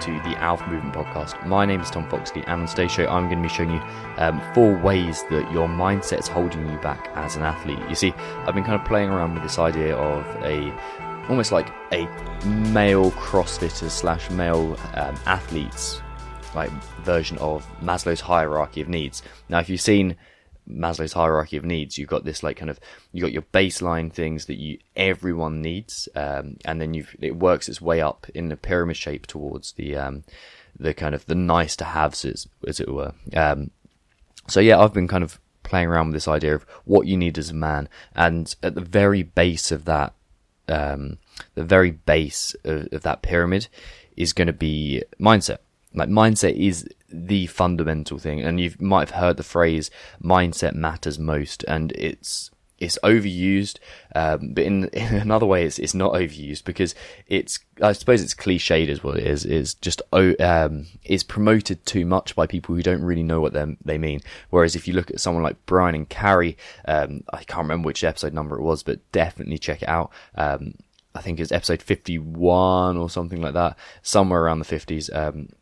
to the Alpha Movement Podcast. My name is Tom Foxley, and on today's show I'm going to be showing you 4 ways that your mindset is holding you back as an athlete. You see, I've been kind of playing around with this idea of almost like a male CrossFitter / male athletes like version of Maslow's Hierarchy of Needs. Now, if you've seen Maslow's Hierarchy of Needs, you've got this you got your baseline things that everyone needs, and then it works its way up in the pyramid shape towards the kind of the nice to haves, as it were. So yeah, I've been kind of playing around with this idea of what you need as a man, and at the very base of that, of that pyramid is going to be mindset. Like, mindset is the fundamental thing, and you might have heard the phrase "mindset matters most," and it's overused, but in another way, it's not overused, because I suppose it's cliched is what it is. It's just is promoted too much by people who don't really know what they mean. Whereas if you look at someone like Brian and Carrie, I can't remember which episode number it was, but definitely check it out. I think it's episode 51 or something like that, somewhere around the 50s.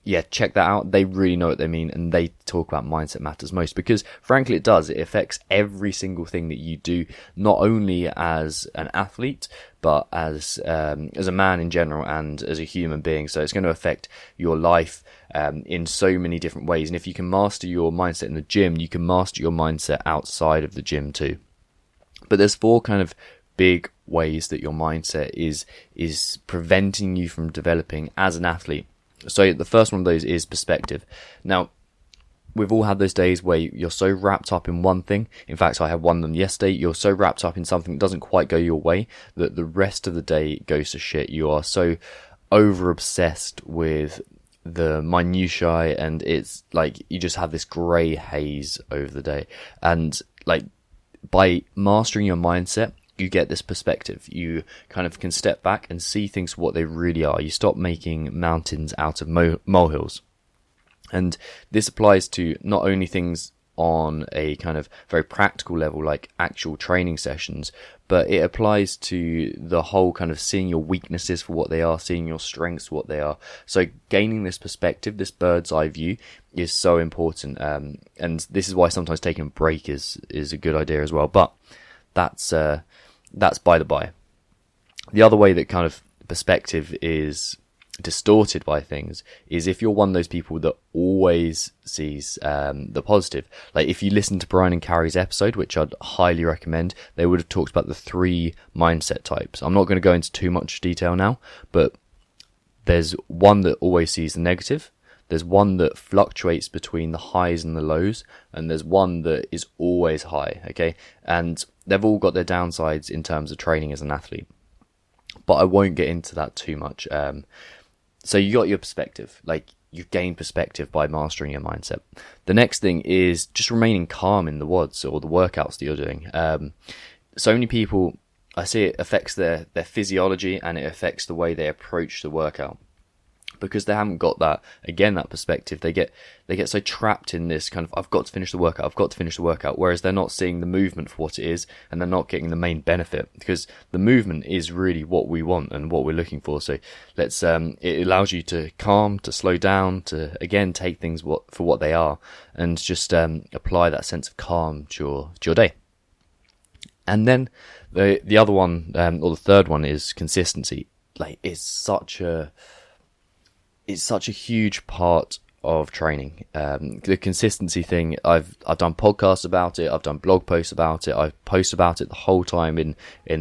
Yeah, check that out. They really know what they mean, and they talk about mindset matters most, because frankly it does. It affects every single thing that you do, not only as an athlete, but as a man in general and as a human being. So it's going to affect your life in so many different ways. And if you can master your mindset in the gym, you can master your mindset outside of the gym too. But there's 4 kind of big ways that your mindset is preventing you from developing as an athlete. So the first one of those is perspective. Now, we've all had those days where you're so wrapped up in one thing. In fact, I had one of them yesterday. You're so wrapped up in something that doesn't quite go your way that the rest of the day goes to shit. You are so over obsessed with the minutiae, and it's like you just have this grey haze over the day. And like, by mastering your mindset, you get this perspective. You kind of can step back and see things for what they really are. You stop making mountains out of molehills. And this applies to not only things on a kind of very practical level, like actual training sessions, but it applies to the whole kind of seeing your weaknesses for what they are, seeing your strengths for what they are. So gaining this perspective, this bird's eye view, is so important. And this is why sometimes taking a break is a good idea as well. But that's by the by. The other way that kind of perspective is distorted by things is if you're one of those people that always sees the positive. Like, if you listen to Brian and Carrie's episode, which I'd highly recommend, they would have talked about the 3 mindset types. I'm not going to go into too much detail now, but there's one that always sees the negative, there's one that fluctuates between the highs and the lows, and there's one that is always high, okay? And they've all got their downsides in terms of training as an athlete, but I won't get into that too much. So you got your perspective, like, you've gained perspective by mastering your mindset. The next thing is just remaining calm in the WODs or the workouts that you're doing. So many people, I see it affects their physiology, and it affects the way they approach the workout. Because they haven't got that perspective, they get so trapped in this kind of, I've got to finish the workout, whereas they're not seeing the movement for what it is, and they're not getting the main benefit, because the movement is really what we want and what we're looking for. So it allows you to calm, to slow down, to again take things for what they are, and just apply that sense of calm to your day. And then the other one, or the third one, is consistency. Like, it's such a huge part of training. The consistency thing, I've done podcasts about it, I've done blog posts about it, I've posted about it the whole time in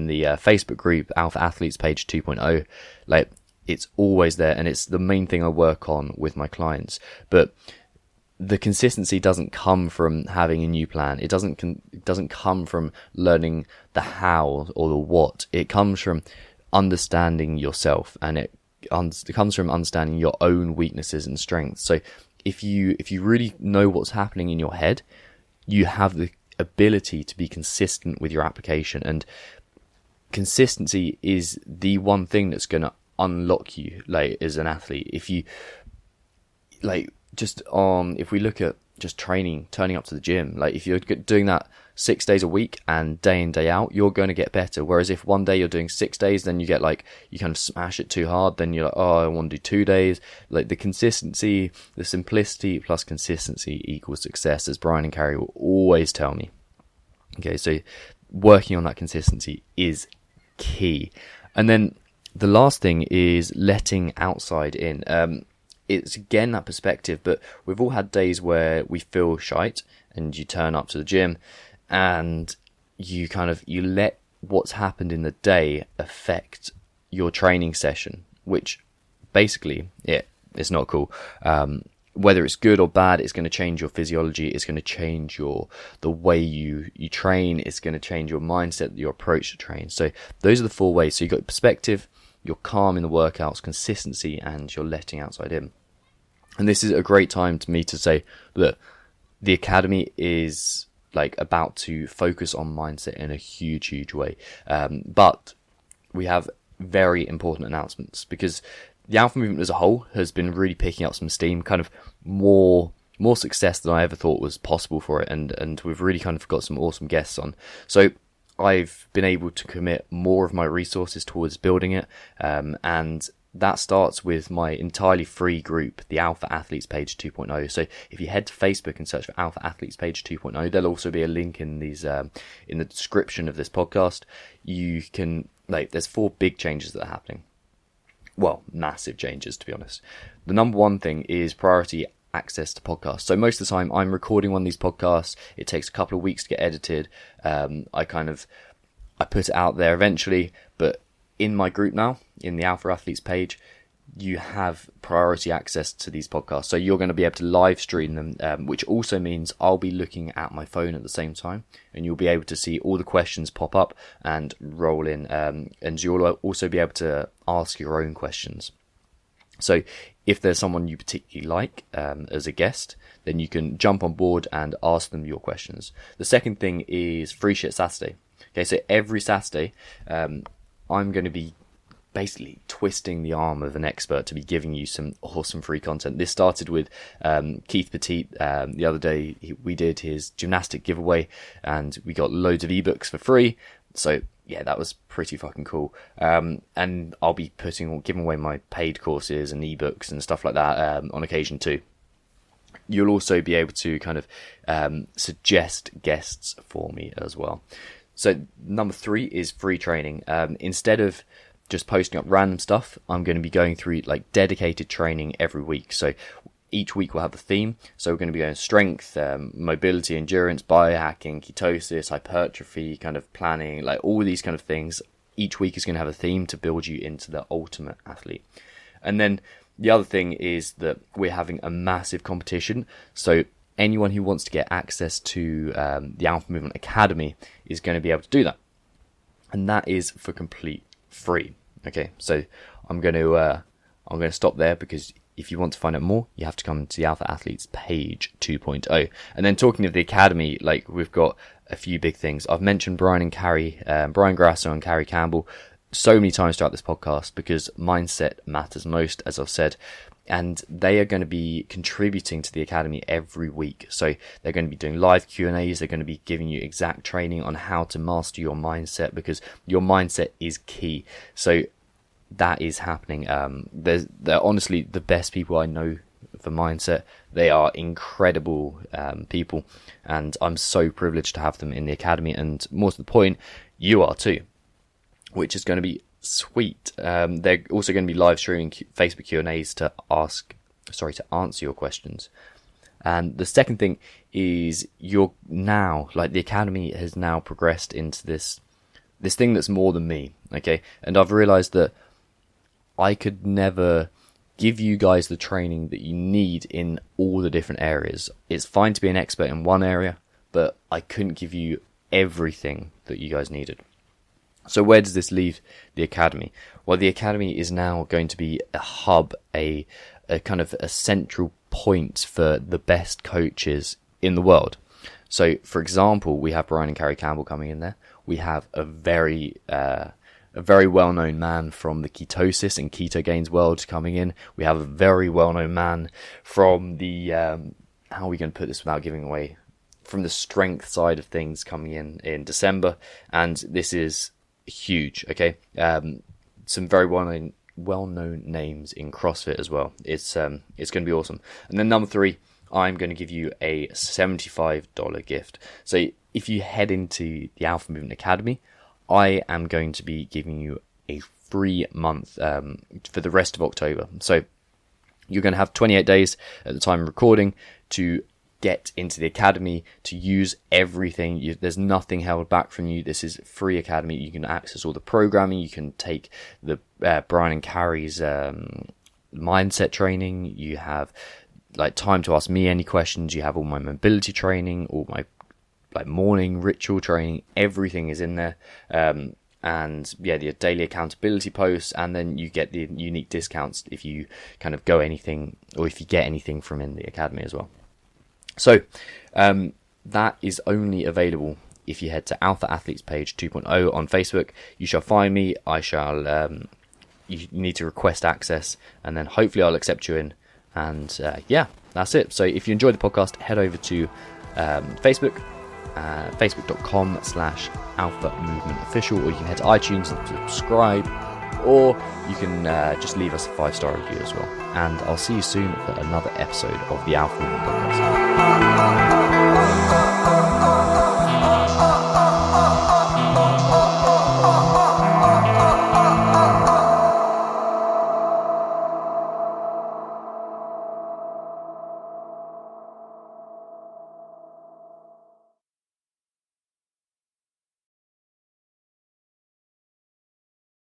the Facebook group, Alpha Athletes Page 2.0. Like, it's always there, and it's the main thing I work on with my clients. But the consistency doesn't come from having a new plan. It doesn't come from learning the how or the what. It comes from understanding yourself, and it comes from understanding your own weaknesses and strengths. So if you really know what's happening in your head, you have the ability to be consistent with your application, and consistency is the one thing that's going to unlock you, like, as an athlete. If you, like, if we look at just training, turning up to the gym. Like if you're doing that 6 days a week and day in, day out, you're going to get better. Whereas if one day you're doing 6 days, then you get like, you kind of smash it too hard. Then you're like, oh, I want to do 2 days. Like the consistency, the simplicity plus consistency equals success, as Brian and Carrie will always tell me. Okay, so working on that consistency is key. And then the last thing is letting outside in. It's again that perspective, but we've all had days where we feel shite and you turn up to the gym and you let what's happened in the day affect your training session, which basically it's not cool. Whether it's good or bad, it's going to change your physiology. It's going to change the way you train. It's going to change your mindset, your approach to train. So those are the 4 ways. So you've got perspective, you're calm in the workouts, consistency, and you're letting outside in. And this is a great time to me to say, look, the Academy is like about to focus on mindset in a huge way. But we have very important announcements, because the Alpha movement as a whole has been really picking up some steam, kind of more success than I ever thought was possible for it. And we've really kind of got some awesome guests on. So I've been able to commit more of my resources towards building it. And that starts with my entirely free group, the Alpha Athletes Page 2.0. So if you head to Facebook and search for Alpha Athletes Page 2.0, there'll also be a link in these in the description of this podcast. You can, there's 4 big changes that are happening. Well, massive changes, to be honest. The number 1 thing is priority access to podcasts. So most of the time I'm recording one of these podcasts. It takes a couple of weeks to get edited. I put it out there eventually, but in my group now, in the Alpha Athletes page, you have priority access to these podcasts. So you're going to be able to live stream them, which also means I'll be looking at my phone at the same time, and you'll be able to see all the questions pop up and roll in. And you'll also be able to ask your own questions. So if there's someone you particularly like as a guest, then you can jump on board and ask them your questions. The second thing is Free Shit Saturday. Okay, so every Saturday, I'm going to be basically twisting the arm of an expert to be giving you some awesome free content. This started with Keith Petit. The other day we did his gymnastic giveaway and we got loads of ebooks for free. So yeah, that was pretty fucking cool. And I'll be giving away my paid courses and ebooks and stuff like that on occasion too. You'll also be able to kind of suggest guests for me as well. So number 3 is free training. Instead of just posting up random stuff, I'm going to be going through like dedicated training every week. So each week we'll have a theme. So we're going to be going strength, mobility, endurance, biohacking, ketosis, hypertrophy, kind of planning, like all these kind of things. Each week is going to have a theme to build you into the ultimate athlete. And then the other thing is that we're having a massive competition. So anyone who wants to get access to the Alpha Movement Academy is going to be able to do that. And that is for complete free. Okay, so I'm going to stop there, because if you want to find out more, you have to come to the Alpha Athletes Page 2.0. And then talking of the Academy, like we've got a few big things. I've mentioned Brian Grasso and Carrie Campbell so many times throughout this podcast, because mindset matters most, as I've said. And they are going to be contributing to the Academy every week. So they're going to be doing live Q&As. They're going to be giving you exact training on how to master your mindset, because your mindset is key. So that is happening. They're honestly the best people I know for mindset. They are incredible people, and I'm so privileged to have them in the Academy. And more to the point, you are too, which is going to be sweet. They're also going to be live streaming Facebook Q&As to answer your questions. And the second thing is the Academy has now progressed into this thing that's more than me. Okay, and I've realized that I could never give you guys the training that you need in all the different areas. It's fine to be an expert in one area, but I couldn't give you everything that you guys needed. So where does this leave the Academy? Well, the Academy is now going to be a hub, a kind of a central point for the best coaches in the world. So, for example, we have Brian and Carrie Campbell coming in there. We have a very well-known man from the ketosis and keto gains world coming in. We have a very well-known man from the how are we going to put this without giving away from the strength side of things coming in December, and this is huge. Okay, some very well-known names in CrossFit as well. It's going to be awesome. And then number 3, I'm going to give you a $75 gift. So if you head into the Alpha Movement Academy, I am going to be giving you a free month for the rest of October. So you're going to have 28 days at the time of recording to get into the academy, to use everything. There's nothing held back from you. This is free academy. You can access all the programming. You can take the Brian and Carrie's mindset training. You have like time to ask me any questions. You have all my mobility training, all my like morning ritual training. Everything is in there. And yeah, the daily accountability posts, and then you get the unique discounts if you kind of go anything, or if you get anything from in the academy as well. So that is only available if you head to Alpha Athletes Page 2.0 on Facebook. You shall find me. I shall. You need to request access, and then hopefully I'll accept you in. And yeah, that's it. So if you enjoyed the podcast, head over to Facebook. Facebook.com/Alpha Movement Official, or you can head to iTunes and subscribe, or you can just leave us a 5-star review as well. And I'll see you soon for another episode of the Alpha Movement Podcast.